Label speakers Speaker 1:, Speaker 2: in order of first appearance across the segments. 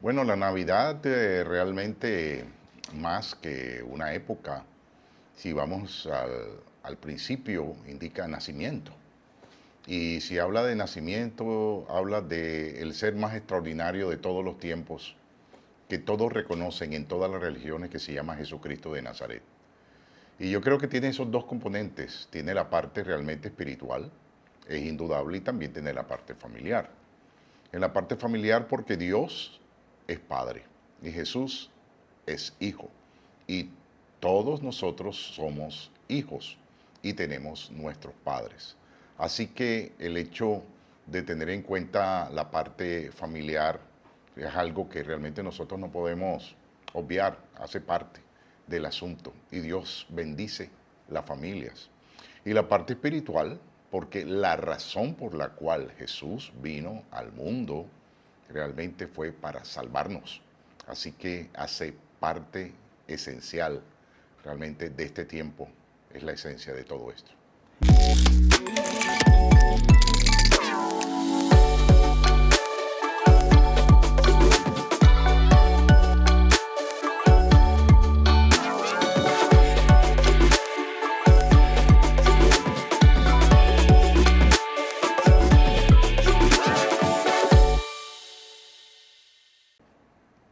Speaker 1: Bueno, la Navidad realmente más que una época, si vamos al principio, indica nacimiento. Y si habla de nacimiento, habla de el ser más extraordinario de todos los tiempos, que todos reconocen en todas las religiones, que se llama Jesucristo de Nazaret. Y yo creo que tiene esos dos componentes. Tiene la parte realmente espiritual, es indudable, y también tiene la parte familiar. En la parte familiar porque Dios es Padre y Jesús es Hijo. Y todos nosotros somos hijos y tenemos nuestros padres. Así que el hecho de tener en cuenta la parte familiar es algo que realmente nosotros no podemos obviar, hace parte del asunto. Y Dios bendice las familias. Y la parte espiritual, porque la razón por la cual Jesús vino al mundo realmente fue para salvarnos. Así que hace parte esencial realmente de este tiempo, es la esencia de todo esto.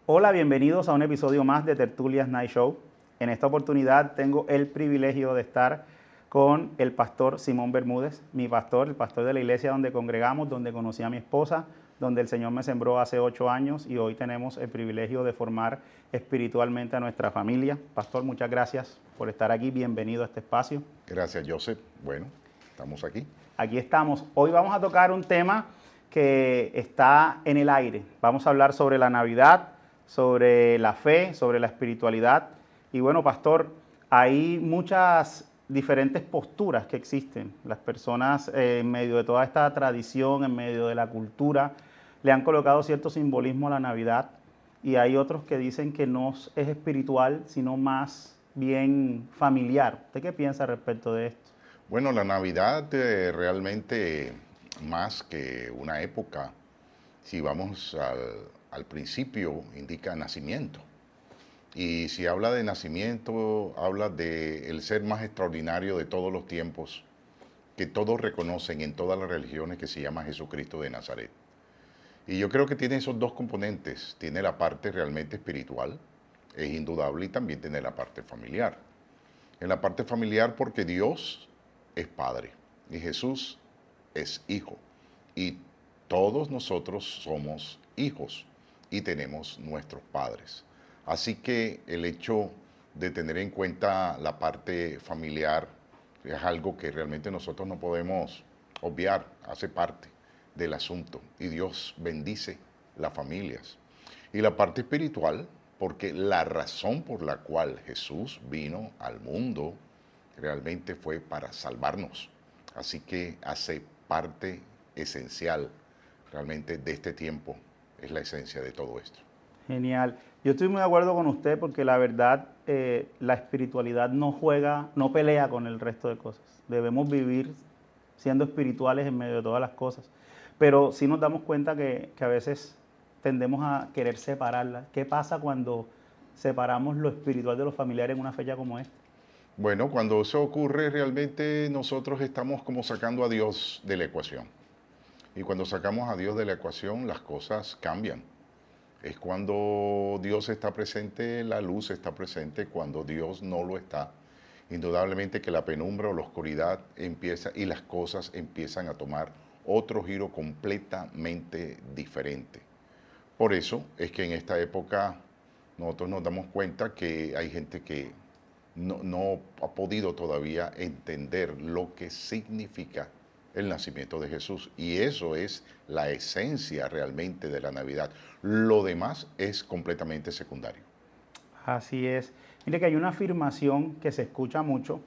Speaker 2: Hola, bienvenidos a un episodio más de Tertulias Night Show. En esta oportunidad tengo el privilegio de estar con el pastor Simón Bermúdez, mi pastor, el pastor de la iglesia donde congregamos, donde conocí a mi esposa, donde el Señor me sembró hace 8 años y hoy tenemos el privilegio de formar espiritualmente a nuestra familia. Pastor, muchas gracias por estar aquí, bienvenido a este espacio.
Speaker 1: Gracias, Joseph. Bueno, estamos aquí.
Speaker 2: Aquí estamos. Hoy vamos a tocar un tema que está en el aire. Vamos a hablar sobre la Navidad, sobre la fe, sobre la espiritualidad. Y bueno, pastor, hay muchas diferentes posturas que existen. Las personas en medio de toda esta tradición, en medio de la cultura, le han colocado cierto simbolismo a la Navidad y hay otros que dicen que no es espiritual, sino más bien familiar. ¿Usted qué piensa respecto de esto?
Speaker 1: Bueno, la Navidad realmente más que una época, si vamos al principio, indica nacimiento. Y si habla de nacimiento, habla de el ser más extraordinario de todos los tiempos, que todos reconocen en todas las religiones, que se llama Jesucristo de Nazaret. Y yo creo que tiene esos dos componentes. Tiene la parte realmente espiritual, es indudable, y también tiene la parte familiar. En la parte familiar porque Dios es Padre y Jesús es Hijo. Y todos nosotros somos hijos y tenemos nuestros padres. Así que el hecho de tener en cuenta la parte familiar es algo que realmente nosotros no podemos obviar, hace parte del asunto. Y Dios bendice las familias. Y la parte espiritual, porque la razón por la cual Jesús vino al mundo realmente fue para salvarnos. Así que hace parte esencial realmente de este tiempo, es la esencia de todo esto.
Speaker 2: Genial. Yo estoy muy de acuerdo con usted porque la verdad, la espiritualidad no juega, no pelea con el resto de cosas. Debemos vivir siendo espirituales en medio de todas las cosas. Pero sí nos damos cuenta que a veces tendemos a querer separarlas. ¿Qué pasa cuando separamos lo espiritual de lo familiar en una fecha como esta?
Speaker 1: Bueno, cuando eso ocurre realmente nosotros estamos como sacando a Dios de la ecuación. Y cuando sacamos a Dios de la ecuación las cosas cambian. Es cuando Dios está presente, la luz está presente. Cuando Dios no lo está, indudablemente que la penumbra o la oscuridad empieza y las cosas empiezan a tomar otro giro completamente diferente. Por eso es que en esta época nosotros nos damos cuenta que hay gente que no ha podido todavía entender lo que significa el nacimiento de Jesús. Y eso es la esencia realmente de la Navidad. Lo demás es completamente secundario.
Speaker 2: Así es. Mire que hay una afirmación que se escucha mucho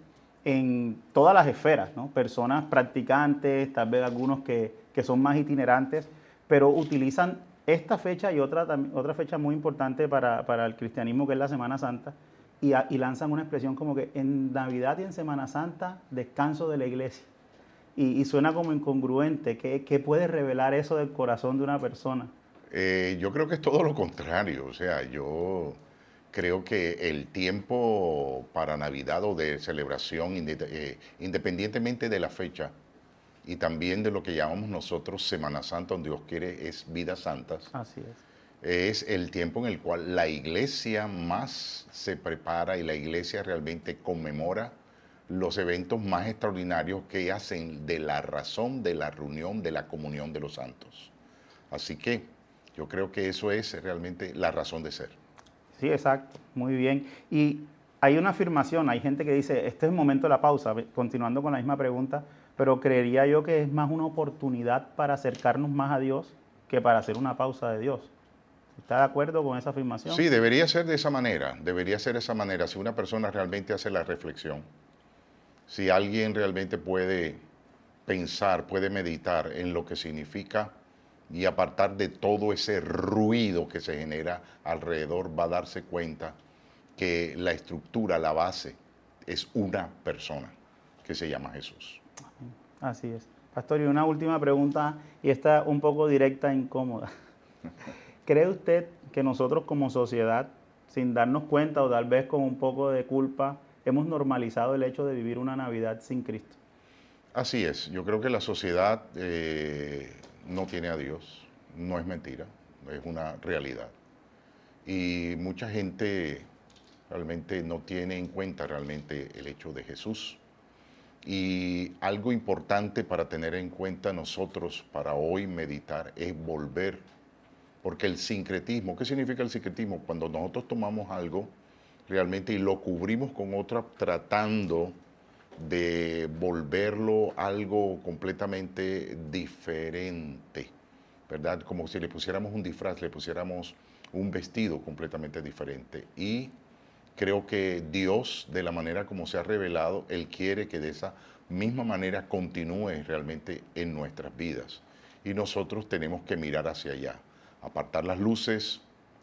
Speaker 2: en todas las esferas, ¿no? Personas practicantes, tal vez algunos que son más itinerantes, pero utilizan esta fecha y otra fecha muy importante para el cristianismo, que es la Semana Santa, y lanzan una expresión como que en Navidad y en Semana Santa, descanso de la iglesia. Y suena como incongruente. ¿Qué puede revelar eso del corazón de una persona?
Speaker 1: Yo creo que es todo lo contrario, o sea, yo creo que el tiempo para Navidad o de celebración, independientemente de la fecha y también de lo que llamamos nosotros Semana Santa, donde Dios quiere, es vidas santas,
Speaker 2: Así es.
Speaker 1: es el tiempo en el cual la iglesia más se prepara y la iglesia realmente conmemora los eventos más extraordinarios que hacen de la razón de la reunión, de la comunión de los santos. Así que yo creo que eso es realmente la razón de ser.
Speaker 2: Sí, exacto, muy bien. Y hay una afirmación, hay gente que dice, este es el momento de la pausa, continuando con la misma pregunta, pero creería yo que es más una oportunidad para acercarnos más a Dios que para hacer una pausa de Dios. ¿Está de acuerdo con esa afirmación?
Speaker 1: Sí, debería ser de esa manera, debería ser de esa manera. Si una persona realmente hace la reflexión, si alguien realmente puede pensar, puede meditar en lo que significa y apartar de todo ese ruido que se genera alrededor, va a darse cuenta que la estructura, la base, es una persona que se llama Jesús.
Speaker 2: Así es. Pastor, y una última pregunta, y esta un poco directa e incómoda. ¿Cree usted que nosotros como sociedad, sin darnos cuenta o tal vez con un poco de culpa, hemos normalizado el hecho de vivir una Navidad sin Cristo?
Speaker 1: Así es, yo creo que la sociedad no tiene a Dios, no es mentira, es una realidad. Y mucha gente realmente no tiene en cuenta realmente el hecho de Jesús. Y algo importante para tener en cuenta nosotros para hoy meditar es volver, porque el sincretismo, ¿qué significa el sincretismo? Cuando nosotros tomamos algo realmente y lo cubrimos con otra tratando de volverlo algo completamente diferente, ¿verdad? Como si le pusiéramos un disfraz, le pusiéramos un vestido completamente diferente. Y creo que Dios, de la manera como se ha revelado, Él quiere que de esa misma manera continúe realmente en nuestras vidas. Y nosotros tenemos que mirar hacia allá, apartar las luces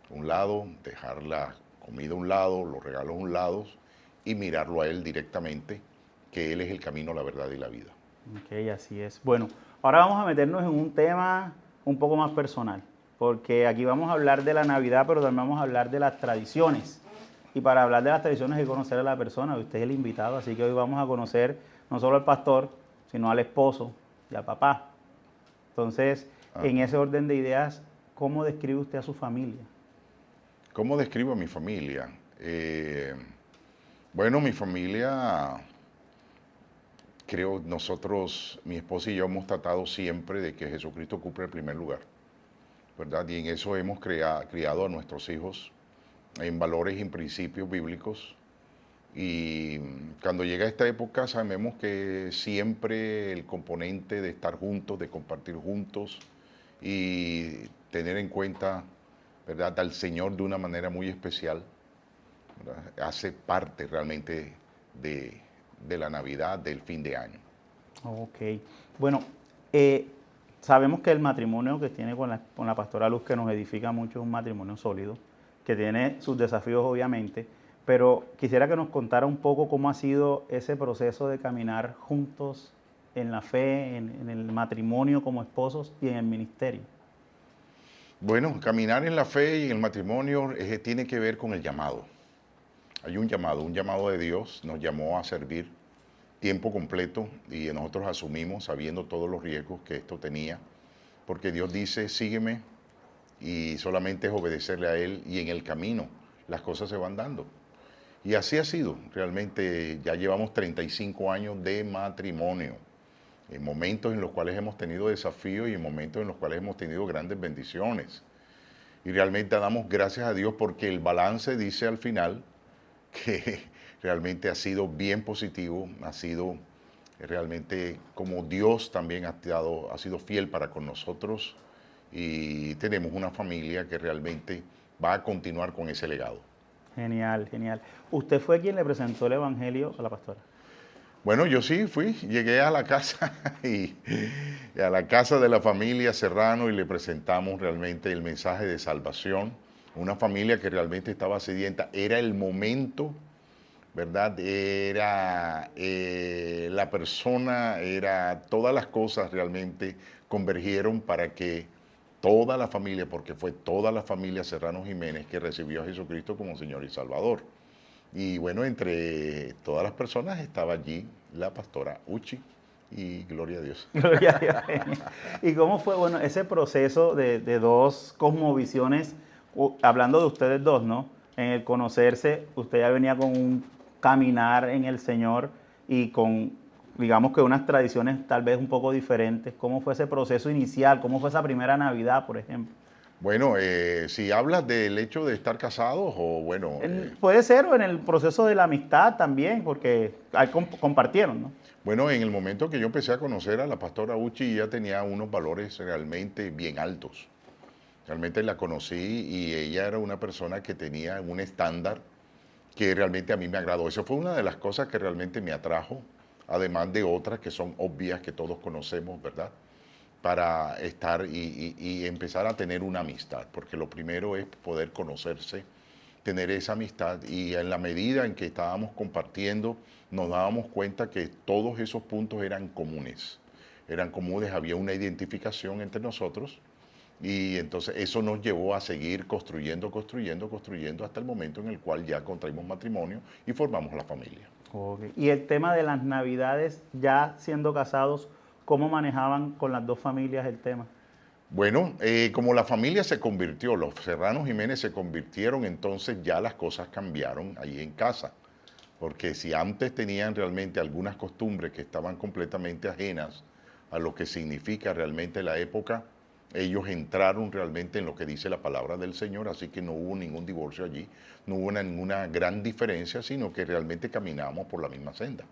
Speaker 1: a un lado, dejar la comida a un lado, los regalos a un lado y mirarlo a Él directamente, que Él es el camino, la verdad y la vida.
Speaker 2: Ok, así es. Bueno, ahora vamos a meternos en un tema un poco más personal, porque aquí vamos a hablar de la Navidad, pero también vamos a hablar de las tradiciones. Y para hablar de las tradiciones hay que conocer a la persona, usted es el invitado, así que hoy vamos a conocer no solo al pastor, sino al esposo y al papá. Entonces, en ese orden de ideas, ¿cómo describe usted a su familia?
Speaker 1: ¿Cómo describo a mi familia? Bueno, mi familia, creo nosotros, mi esposa y yo hemos tratado siempre de que Jesucristo ocupe el primer lugar, ¿verdad? Y en eso hemos criado a nuestros hijos en valores y en principios bíblicos. Y cuando llega esta época sabemos que siempre el componente de estar juntos, de compartir juntos y tener en cuenta, ¿verdad?, al Señor de una manera muy especial, ¿verdad?, hace parte realmente de la Navidad, del fin de año.
Speaker 2: Ok. Bueno, sabemos que el matrimonio que tiene con la pastora Luz, que nos edifica mucho, es un matrimonio sólido, que tiene sus desafíos obviamente, pero quisiera que nos contara un poco cómo ha sido ese proceso de caminar juntos en la fe, en el matrimonio como esposos y en el ministerio.
Speaker 1: Bueno, caminar en la fe y en el matrimonio tiene que ver con el llamado. Hay un llamado de Dios, nos llamó a servir tiempo completo y nosotros asumimos sabiendo todos los riesgos que esto tenía, porque Dios dice, sígueme y solamente es obedecerle a Él y en el camino las cosas se van dando. Y así ha sido, realmente ya llevamos 35 años de matrimonio, en momentos en los cuales hemos tenido desafíos y en momentos en los cuales hemos tenido grandes bendiciones. Y realmente damos gracias a Dios porque el balance dice al final que realmente ha sido bien positivo, ha sido realmente como Dios también ha sido fiel para con nosotros y tenemos una familia que realmente va a continuar con ese legado.
Speaker 2: Genial, genial. ¿Usted fue quien le presentó el Evangelio a la pastora?
Speaker 1: Bueno, yo sí fui, llegué a la casa y a la casa de la familia Serrano y le presentamos realmente el mensaje de salvación. Una familia que realmente estaba sedienta. Era el momento, ¿verdad? Era la persona, era todas las cosas realmente convergieron para que toda la familia, porque fue toda la familia Serrano Jiménez que recibió a Jesucristo como Señor y Salvador. Y bueno, entre todas las personas estaba allí la pastora Uchi, y gloria a Dios.
Speaker 2: Gloria a Dios. ¿Y cómo fue, bueno, ese proceso de dos cosmovisiones, hablando de ustedes dos, ¿no? En el conocerse, usted ya venía con un caminar en el Señor y con, digamos que unas tradiciones tal vez un poco diferentes. ¿Cómo fue ese proceso inicial? ¿Cómo fue esa primera Navidad, por ejemplo?
Speaker 1: Bueno, si hablas del hecho de estar casados o bueno,
Speaker 2: Puede ser o en el proceso de la amistad también, porque ahí compartieron, ¿no?
Speaker 1: bueno, en el momento que yo empecé a conocer a la pastora Uchi, ella tenía unos valores realmente bien altos. Realmente la conocí y ella era una persona que tenía un estándar que realmente a mí me agradó. Esa fue una de las cosas que realmente me atrajo, además de otras que son obvias que todos conocemos, ¿verdad? Para estar y empezar a tener una amistad, porque lo primero es poder conocerse, tener esa amistad y en la medida en que estábamos compartiendo nos dábamos cuenta que todos esos puntos eran comunes, había una identificación entre nosotros y entonces eso nos llevó a seguir construyendo hasta el momento en el cual ya contraímos matrimonio y formamos la familia.
Speaker 2: Okay. Y el tema de las Navidades, ya siendo casados, ¿cómo manejaban con las dos familias el tema?
Speaker 1: Bueno, como la familia se convirtió, los Serrano Jiménez se convirtieron, entonces ya las cosas cambiaron allí en casa. Porque si antes tenían realmente algunas costumbres que estaban completamente ajenas a lo que significa realmente la época, ellos entraron realmente en lo que dice la palabra del Señor, así que no hubo ningún divorcio allí, no hubo ninguna gran diferencia, sino que realmente caminábamos por la misma senda.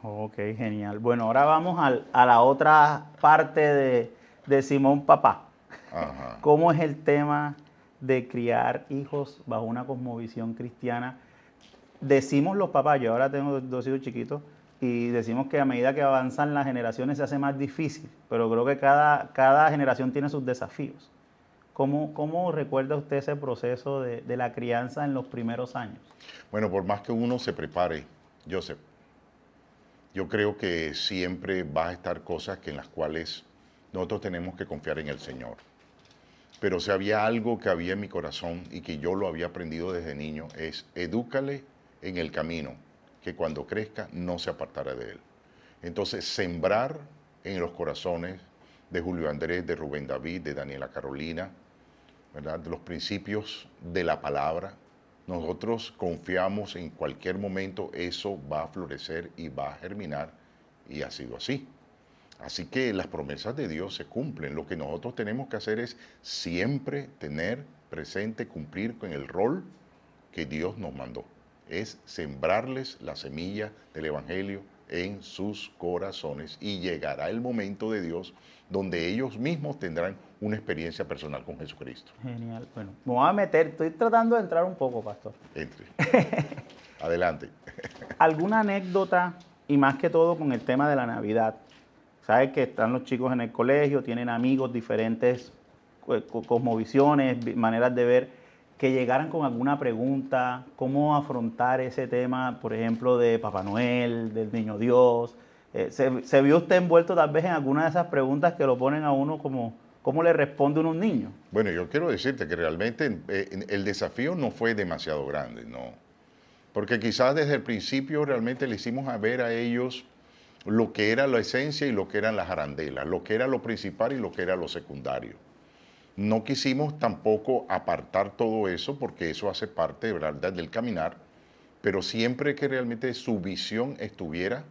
Speaker 2: Ok, genial. Bueno, ahora vamos a la otra parte de Simón Papá.
Speaker 1: Ajá.
Speaker 2: ¿Cómo es el tema de criar hijos bajo una cosmovisión cristiana? Decimos los papás, yo ahora tengo dos hijos chiquitos, y decimos que a medida que avanzan las generaciones se hace más difícil, pero creo que cada generación tiene sus desafíos. ¿Cómo recuerda usted ese proceso de la crianza en los primeros años?
Speaker 1: Bueno, por más que uno se prepare, Joseph, yo creo que siempre va a estar cosas que en las cuales nosotros tenemos que confiar en el Señor. Pero si había algo que había en mi corazón y que yo lo había aprendido desde niño, es edúcale en el camino, que cuando crezca no se apartará de él. Entonces, sembrar en los corazones de Julio Andrés, de Rubén David, de Daniela Carolina, ¿verdad? De los principios de la palabra. Nosotros confiamos en cualquier momento eso va a florecer y va a germinar, y ha sido así. Así que las promesas de Dios se cumplen. Lo que nosotros tenemos que hacer es siempre tener presente, cumplir con el rol que Dios nos mandó. Es sembrarles la semilla del Evangelio en sus corazones y llegará el momento de Dios donde ellos mismos tendrán una experiencia personal con Jesucristo.
Speaker 2: Genial. Bueno, me voy a meter, estoy tratando de entrar un poco, pastor.
Speaker 1: Entre. Adelante.
Speaker 2: ¿Alguna anécdota, y más que todo con el tema de la Navidad? ¿Sabes que están los chicos en el colegio, tienen amigos, diferentes cosmovisiones, maneras de ver, que llegaran con alguna pregunta, cómo afrontar ese tema, por ejemplo, de Papá Noel, del Niño Dios? ¿Se vio usted envuelto tal vez en alguna de esas preguntas que lo ponen a uno como, cómo le responde uno a un niño?
Speaker 1: Bueno, yo quiero decirte que realmente el desafío no fue demasiado grande, no. Porque quizás desde el principio realmente le hicimos a ver a ellos lo que era la esencia y lo que eran las arandelas, lo que era lo principal y lo que era lo secundario. No quisimos tampoco apartar todo eso porque eso hace parte, ¿verdad?, del caminar, pero siempre que realmente su visión estuviera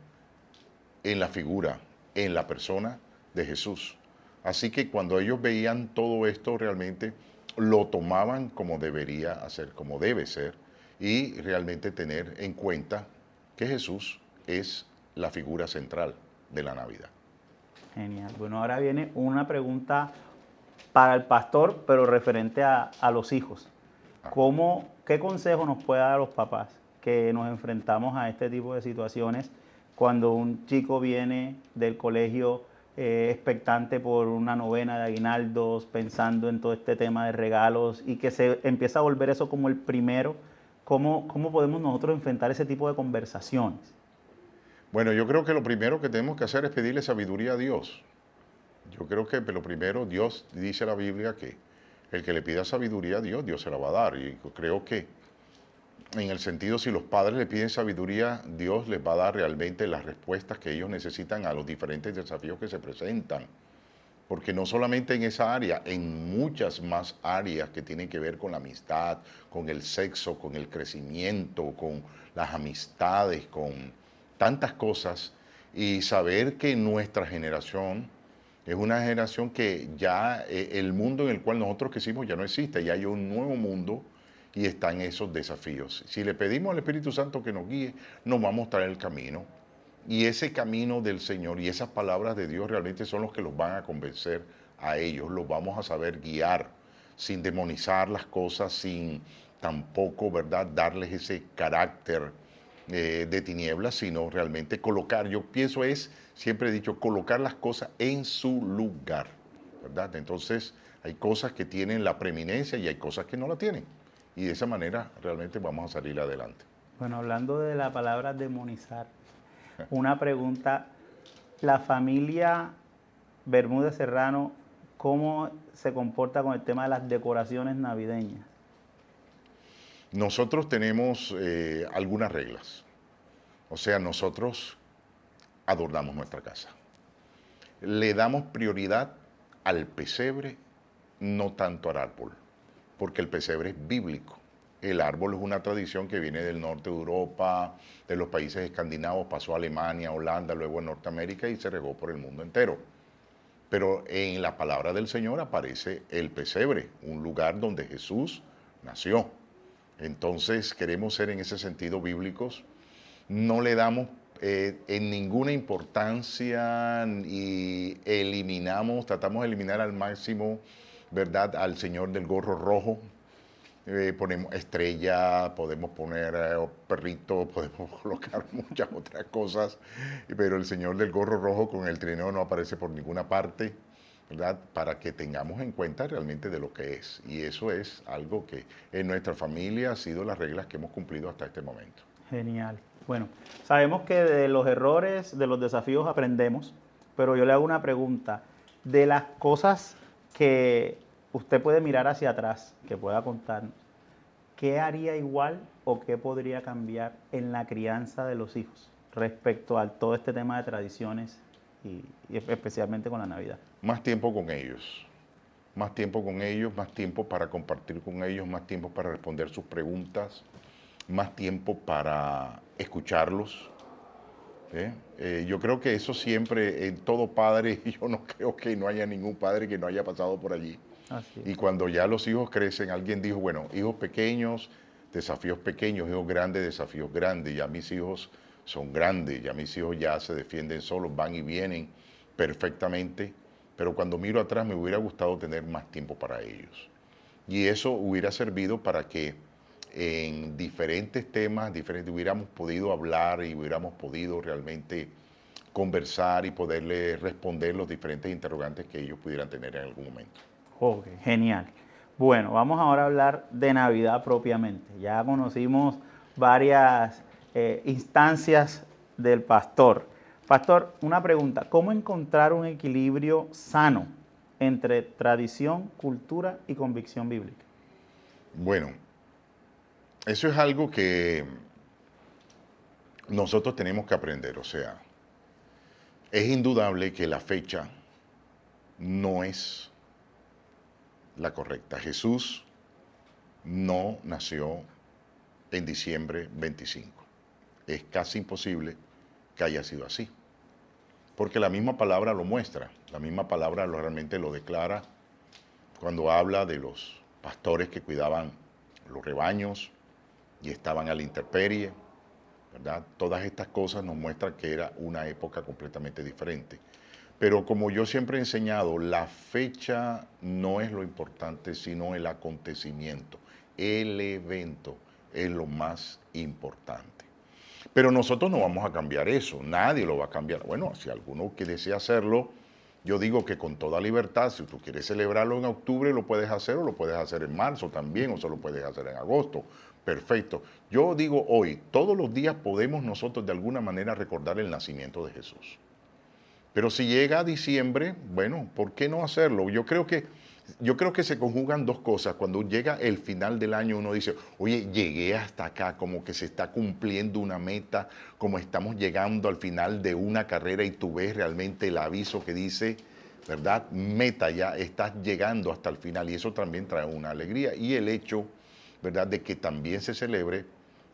Speaker 1: en la figura, en la persona de Jesús. Así que cuando ellos veían todo esto realmente lo tomaban como debería hacer, como debe ser, y realmente tener en cuenta que Jesús es la figura central de la Navidad.
Speaker 2: Genial. Bueno, ahora viene una pregunta para el pastor, pero referente a los hijos. ¿Qué consejo nos puede dar a los papás que nos enfrentamos a este tipo de situaciones cuando un chico viene del colegio expectante por una novena de aguinaldos, pensando en todo este tema de regalos y que se empieza a volver eso como el primero? ¿Cómo podemos nosotros enfrentar ese tipo de conversaciones?
Speaker 1: Bueno, yo creo que lo primero que tenemos que hacer es pedirle sabiduría a Dios. Yo creo que lo primero, Dios dice la Biblia que el que le pida sabiduría a Dios, Dios se la va a dar. Y creo que en el sentido, si los padres le piden sabiduría, Dios les va a dar realmente las respuestas que ellos necesitan a los diferentes desafíos que se presentan. Porque no solamente en esa área, en muchas más áreas que tienen que ver con la amistad, con el sexo, con el crecimiento, con las amistades, con tantas cosas. Y saber que nuestra generación es una generación que ya el mundo en el cual nosotros crecimos ya no existe, ya hay un nuevo mundo y están esos desafíos. Si le pedimos al Espíritu Santo que nos guíe, nos va a mostrar el camino. Y ese camino del Señor y esas palabras de Dios realmente son los que los van a convencer a ellos. Los vamos a saber guiar sin demonizar las cosas, sin tampoco, ¿verdad?, darles ese carácter de tinieblas, sino realmente colocar, yo pienso siempre he dicho, colocar las cosas en su lugar, ¿verdad? Entonces hay cosas que tienen la preeminencia y hay cosas que no la tienen. Y de esa manera realmente vamos a salir adelante.
Speaker 2: Bueno, hablando de la palabra demonizar, una pregunta, la familia Bermúdez Serrano, ¿cómo se comporta con el tema de las decoraciones navideñas?
Speaker 1: Nosotros tenemos algunas reglas. O sea, nosotros adornamos nuestra casa. Le damos prioridad al pesebre, no tanto al árbol, porque el pesebre es bíblico. El árbol es una tradición que viene del norte de Europa, de los países escandinavos, pasó a Alemania, Holanda, luego a Norteamérica y se regó por el mundo entero. Pero en la palabra del Señor aparece el pesebre, un lugar donde Jesús nació. Entonces queremos ser en ese sentido bíblicos. No le damos en ninguna importancia y tratamos de eliminar al máximo, ¿verdad?, al Señor del gorro rojo. Ponemos estrella, podemos poner perrito, podemos colocar muchas otras cosas, pero el Señor del gorro rojo con el trineo no aparece por ninguna parte, ¿verdad? Para que tengamos en cuenta realmente de lo que es. Y eso es algo que en nuestra familia ha sido las reglas que hemos cumplido hasta este momento.
Speaker 2: Genial. Bueno, sabemos que de los errores, de los desafíos aprendemos, pero yo le hago una pregunta. De las cosas que usted puede mirar hacia atrás, que pueda contarnos, ¿qué haría igual o qué podría cambiar en la crianza de los hijos respecto a todo este tema de tradiciones y especialmente con la Navidad?
Speaker 1: Más tiempo con ellos. Más tiempo con ellos, más tiempo para compartir con ellos, más tiempo para responder sus preguntas, más tiempo para escucharlos. Yo creo que eso siempre, en todo padre, yo no creo que no haya ningún padre que no haya pasado por allí.
Speaker 2: Así es.
Speaker 1: Y cuando ya los hijos crecen, alguien dijo, bueno, hijos pequeños, desafíos pequeños, hijos grandes, desafíos grandes. Ya mis hijos son grandes, ya mis hijos ya se defienden solos, van y vienen perfectamente. Pero cuando miro atrás me hubiera gustado tener más tiempo para ellos. Y eso hubiera servido para que en diferentes temas, hubiéramos podido hablar y hubiéramos podido realmente conversar y poderle responder los diferentes interrogantes que ellos pudieran tener en algún momento.
Speaker 2: Ok, genial. Bueno, vamos ahora a hablar de Navidad propiamente. Ya conocimos varias instancias del pastor. Pastor, una pregunta. ¿Cómo encontrar un equilibrio sano entre tradición, cultura y convicción bíblica?
Speaker 1: Bueno, eso es algo que nosotros tenemos que aprender. O sea, es indudable que la fecha no es la correcta. Jesús no nació en diciembre 25. Es casi imposible que haya sido así. Porque la misma palabra lo muestra, la misma palabra realmente lo declara cuando habla de los pastores que cuidaban los rebaños y estaban a la intemperie, ¿verdad? Todas estas cosas nos muestran que era una época completamente diferente. Pero como yo siempre he enseñado, la fecha no es lo importante, sino el acontecimiento. El evento es lo más importante. Pero nosotros no vamos a cambiar eso, nadie lo va a cambiar. Bueno, si alguno que desea hacerlo, yo digo que con toda libertad, si tú quieres celebrarlo en octubre, lo puedes hacer o lo puedes hacer en marzo también, o se lo puedes hacer en agosto. Perfecto. Yo digo hoy, todos los días podemos nosotros de alguna manera recordar el nacimiento de Jesús. Pero si llega a diciembre, bueno, ¿por qué no hacerlo? Yo creo que se conjugan dos cosas. Cuando llega el final del año, uno dice, oye, llegué hasta acá, como que se está cumpliendo una meta, como estamos llegando al final de una carrera y tú ves realmente el aviso que dice, ¿verdad? Meta, ya estás llegando hasta el final y eso también trae una alegría. Y el hecho, ¿verdad?, de que también se celebre,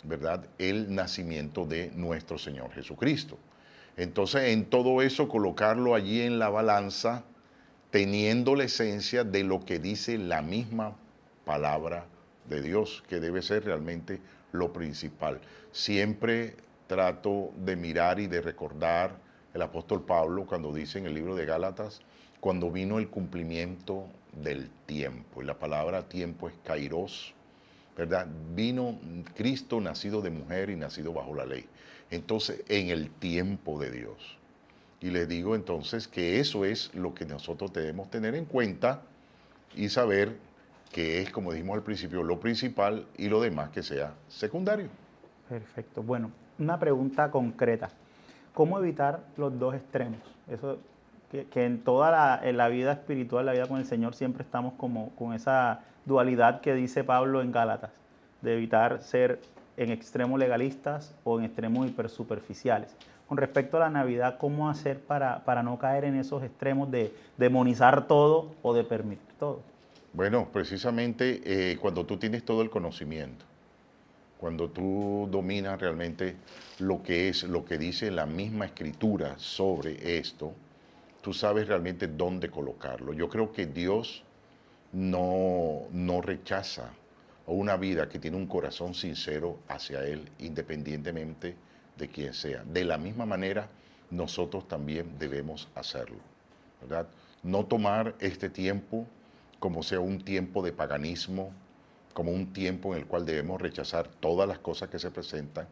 Speaker 1: ¿verdad?, el nacimiento de nuestro Señor Jesucristo. Entonces, en todo eso, colocarlo allí en la balanza, teniendo la esencia de lo que dice la misma palabra de Dios, que debe ser realmente lo principal. Siempre trato de mirar y de recordar el apóstol Pablo cuando dice en el libro de Gálatas, cuando vino el cumplimiento del tiempo, y la palabra tiempo es kairos, ¿verdad? Vino Cristo nacido de mujer y nacido bajo la ley. Entonces, en el tiempo de Dios. Y les digo entonces que eso es lo que nosotros debemos tener en cuenta y saber que es, como dijimos al principio, lo principal y lo demás que sea secundario.
Speaker 2: Perfecto. Bueno, una pregunta concreta. ¿Cómo evitar los dos extremos? Eso que en en la vida espiritual, la vida con el Señor, siempre estamos como con esa dualidad que dice Pablo en Gálatas, de evitar ser en extremos legalistas o en extremos hipersuperficiales. Con respecto a la Navidad, ¿cómo hacer para no caer en esos extremos de demonizar todo o de permitir todo?
Speaker 1: Bueno, precisamente cuando tú tienes todo el conocimiento, cuando tú dominas realmente lo que es, lo que dice la misma escritura sobre esto, tú sabes realmente dónde colocarlo. Yo creo que Dios no rechaza una vida que tiene un corazón sincero hacia Él, independientemente de quién sea. De la misma manera, nosotros también debemos hacerlo, ¿verdad? No tomar este tiempo como sea un tiempo de paganismo, como un tiempo en el cual debemos rechazar todas las cosas que se presentan,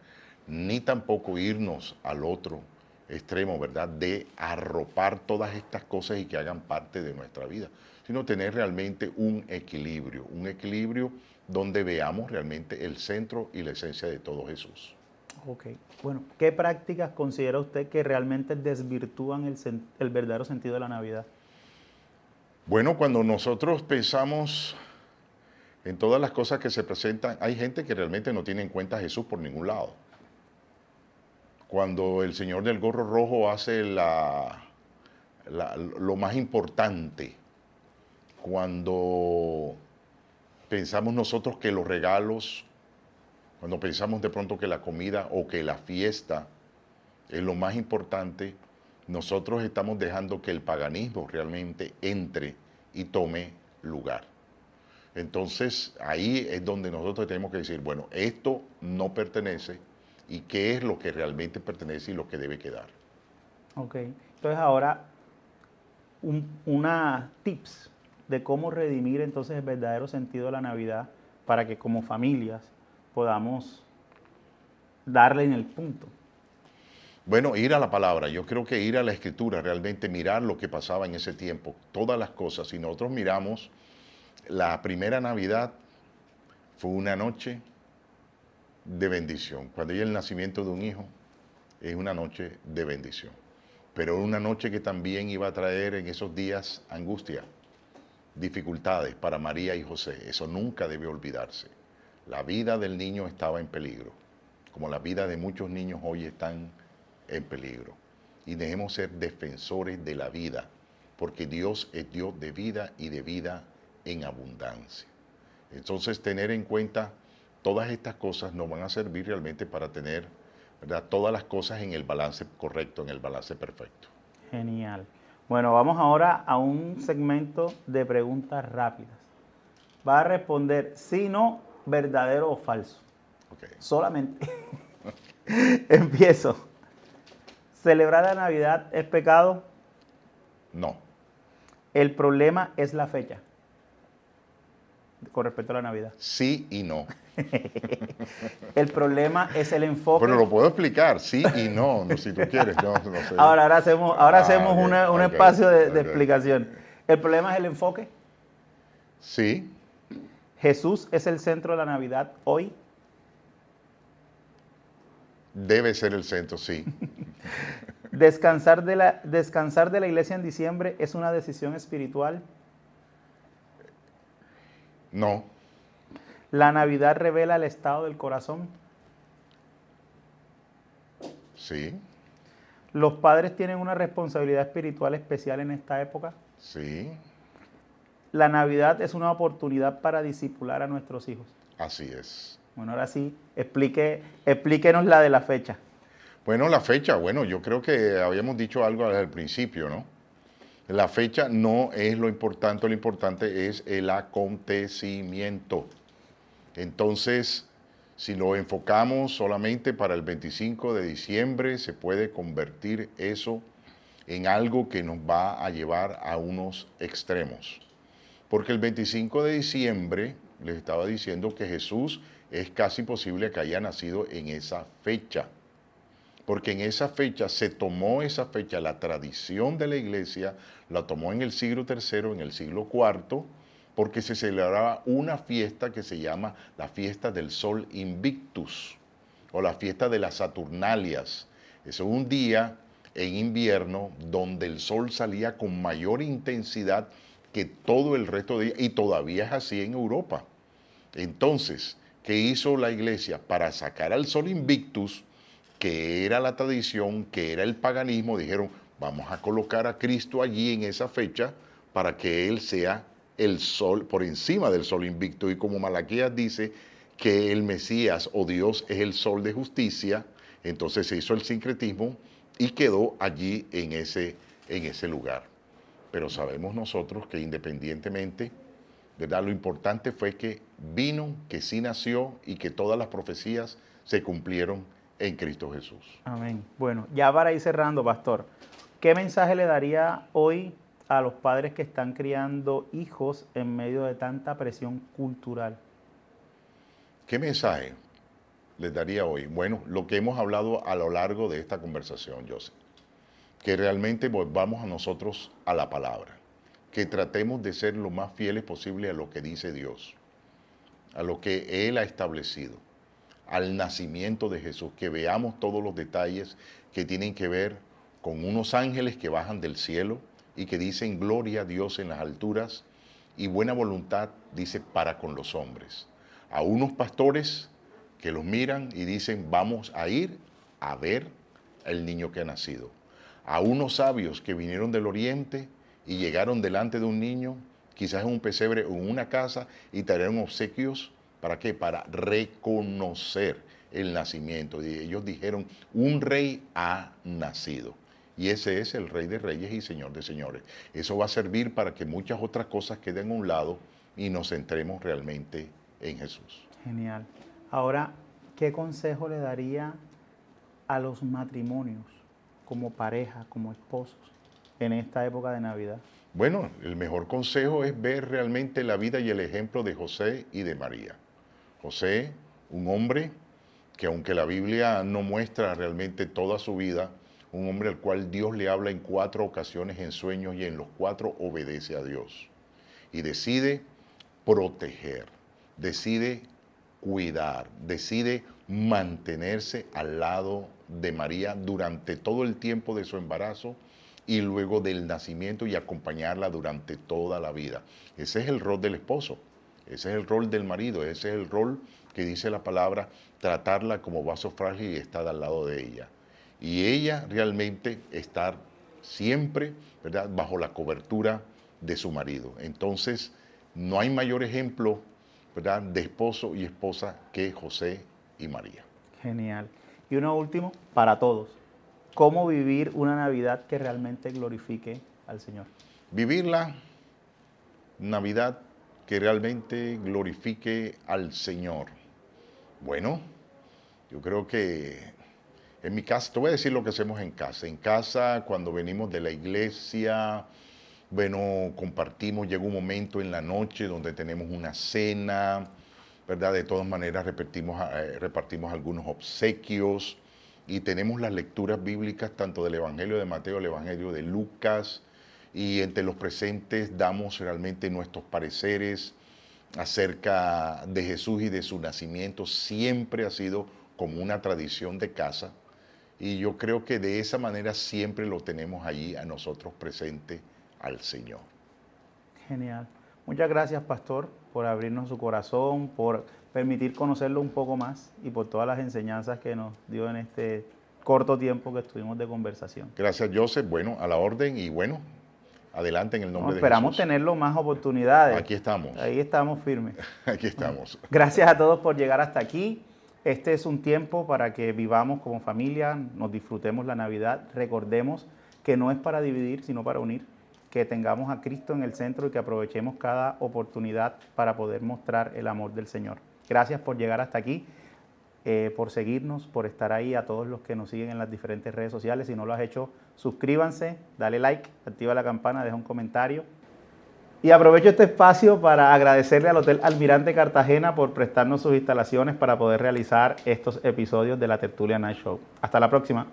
Speaker 1: ni tampoco irnos al otro extremo, ¿verdad?, de arropar todas estas cosas y que hagan parte de nuestra vida, sino tener realmente un equilibrio donde veamos realmente el centro y la esencia de todo Jesús.
Speaker 2: Ok, bueno, ¿qué prácticas considera usted que realmente desvirtúan el verdadero sentido de la Navidad?
Speaker 1: Bueno, cuando nosotros pensamos en todas las cosas que se presentan, hay gente que realmente no tiene en cuenta a Jesús por ningún lado. Cuando el señor del gorro rojo hace lo más importante, cuando pensamos nosotros que los regalos, cuando pensamos de pronto que la comida o que la fiesta es lo más importante, nosotros estamos dejando que el paganismo realmente entre y tome lugar. Entonces ahí es donde nosotros tenemos que decir, bueno, esto no pertenece y qué es lo que realmente pertenece y lo que debe quedar.
Speaker 2: Ok, entonces ahora una tips de cómo redimir entonces el verdadero sentido de la Navidad para que como familias podamos darle en el punto.
Speaker 1: Bueno, ir a la palabra, yo creo que ir a la escritura, realmente mirar lo que pasaba en ese tiempo, todas las cosas. Si nosotros miramos, la primera Navidad fue una noche de bendición. Cuando hay el nacimiento de un hijo, es una noche de bendición. Pero una noche que también iba a traer en esos días angustia, dificultades para María y José. Eso nunca debe olvidarse. La vida del niño estaba en peligro, como la vida de muchos niños hoy están en peligro. Y debemos ser defensores de la vida, porque Dios es Dios de vida y de vida en abundancia. Entonces, tener en cuenta todas estas cosas nos van a servir realmente para tener, ¿verdad?, todas las cosas en el balance correcto, en el balance perfecto.
Speaker 2: Genial. Bueno, vamos ahora a un segmento de preguntas rápidas. Va a responder sí, no, verdadero o falso.
Speaker 1: Okay.
Speaker 2: Solamente. Empiezo. ¿Celebrar la Navidad es pecado?
Speaker 1: No.
Speaker 2: El problema es la fecha. Con respecto a la Navidad.
Speaker 1: Sí y no.
Speaker 2: El problema es el enfoque.
Speaker 1: Pero lo puedo explicar, sí y no, si tú quieres. No sé.
Speaker 2: Ahora hacemos
Speaker 1: Okay,
Speaker 2: un
Speaker 1: okay,
Speaker 2: espacio de
Speaker 1: okay.
Speaker 2: explicación. El problema es el enfoque.
Speaker 1: Sí.
Speaker 2: Jesús es el centro de la Navidad hoy.
Speaker 1: Debe ser el centro, sí.
Speaker 2: Descansar de la iglesia en diciembre es una decisión espiritual.
Speaker 1: No,
Speaker 2: La Navidad revela el estado del corazón.
Speaker 1: sí,
Speaker 2: Los padres tienen una responsabilidad espiritual especial en esta época.
Speaker 1: sí,
Speaker 2: La Navidad es una oportunidad para discipular a nuestros hijos.
Speaker 1: así es.
Speaker 2: Bueno, ahora sí, explíquenos la de la fecha.
Speaker 1: Bueno, la fecha, bueno, yo creo que habíamos dicho algo al principio, ¿no? La fecha no es lo importante es el acontecimiento. Entonces, si lo enfocamos solamente para el 25 de diciembre, se puede convertir eso en algo que nos va a llevar a unos extremos. Porque el 25 de diciembre, les estaba diciendo que Jesús es casi posible que haya nacido en esa fecha. Porque en esa fecha se tomó esa fecha, la tradición de la iglesia, la tomó en el siglo III, en el siglo IV, porque se celebraba una fiesta que se llama la fiesta del Sol Invictus, o la fiesta de las Saturnalias. Es un día en invierno donde el sol salía con mayor intensidad que todo el resto de días, y todavía es así en Europa. Entonces, ¿qué hizo la iglesia? Para sacar al Sol Invictus, que era la tradición, que era el paganismo, dijeron, vamos a colocar a Cristo allí en esa fecha para que Él sea el sol, por encima del sol invicto. Y como Malaquías dice que el Mesías o Dios es el sol de justicia, entonces se hizo el sincretismo y quedó allí en ese lugar. Pero sabemos nosotros que independientemente, ¿verdad? Lo importante fue que vino, que sí nació y que todas las profecías se cumplieron en Cristo Jesús.
Speaker 2: Amén. Bueno, ya para ir cerrando, pastor, ¿qué mensaje le daría hoy a los padres que están criando hijos en medio de tanta presión cultural?
Speaker 1: ¿Qué mensaje les daría hoy? Bueno, lo que hemos hablado a lo largo de esta conversación, Joseph, que realmente volvamos a nosotros a la palabra, que tratemos de ser lo más fieles posible a lo que dice Dios, a lo que Él ha establecido, al nacimiento de Jesús, que veamos todos los detalles que tienen que ver con unos ángeles que bajan del cielo y que dicen gloria a Dios en las alturas y buena voluntad, dice, para con los hombres. A unos pastores que los miran y dicen, vamos a ir a ver el niño que ha nacido. A unos sabios que vinieron del oriente y llegaron delante de un niño, quizás en un pesebre o en una casa, y trajeron obsequios. ¿Para qué? Para reconocer el nacimiento. Y ellos dijeron, un rey ha nacido. Y ese es el Rey de Reyes y Señor de Señores. Eso va a servir para que muchas otras cosas queden a un lado y nos centremos realmente en Jesús.
Speaker 2: Genial. Ahora, ¿qué consejo le daría a los matrimonios como pareja, como esposos, en esta época de Navidad?
Speaker 1: Bueno, el mejor consejo es ver realmente la vida y el ejemplo de José y de María. José, un hombre que aunque la Biblia no muestra realmente toda su vida, un hombre al cual Dios le habla en 4 ocasiones en sueños y en los 4 obedece a Dios. Y decide proteger, decide cuidar, decide mantenerse al lado de María durante todo el tiempo de su embarazo y luego del nacimiento y acompañarla durante toda la vida. Ese es el rol del esposo. Ese es el rol del marido, ese es el rol que dice la palabra, tratarla como vaso frágil y estar al lado de ella. Y ella realmente estar siempre, ¿verdad?, bajo la cobertura de su marido. Entonces, no hay mayor ejemplo, ¿verdad?, de esposo y esposa que José y María.
Speaker 2: Genial. Y uno último, para todos. ¿Cómo vivir una Navidad que realmente glorifique al Señor?
Speaker 1: Vivir la Navidad que realmente glorifique al Señor. Bueno, yo creo que en mi casa, te voy a decir lo que hacemos en casa. En casa, cuando venimos de la iglesia, bueno, compartimos, llega un momento en la noche donde tenemos una cena, ¿verdad? De todas maneras repartimos algunos obsequios y tenemos las lecturas bíblicas tanto del Evangelio de Mateo, el Evangelio de Lucas, y entre los presentes damos realmente nuestros pareceres acerca de Jesús y de su nacimiento. Siempre ha sido como una tradición de casa Y yo creo que de esa manera siempre lo tenemos allí a nosotros presente al Señor.
Speaker 2: Genial. Muchas gracias, pastor, por abrirnos su corazón, por permitir conocerlo un poco más y por todas las enseñanzas que nos dio en este corto tiempo que estuvimos de conversación.
Speaker 1: Gracias, Joseph. Bueno, a la orden y bueno, adelante en el nombre de
Speaker 2: esperamos
Speaker 1: Jesús.
Speaker 2: tenerlo más oportunidades.
Speaker 1: Aquí estamos.
Speaker 2: Ahí estamos firmes.
Speaker 1: Aquí estamos.
Speaker 2: Gracias a todos por llegar hasta aquí. Este es un tiempo para que vivamos como familia, nos disfrutemos la Navidad, recordemos que no es para dividir, sino para unir, que tengamos a Cristo en el centro y que aprovechemos cada oportunidad para poder mostrar el amor del Señor. Gracias por llegar hasta aquí, por seguirnos, por estar ahí, a todos los que nos siguen en las diferentes redes sociales. Si no lo has hecho, suscríbanse, dale like, activa la campana, deja un comentario. Y aprovecho este espacio para agradecerle al Hotel Almirante Cartagena por prestarnos sus instalaciones para poder realizar estos episodios de la Tertulia Night Show. Hasta la próxima.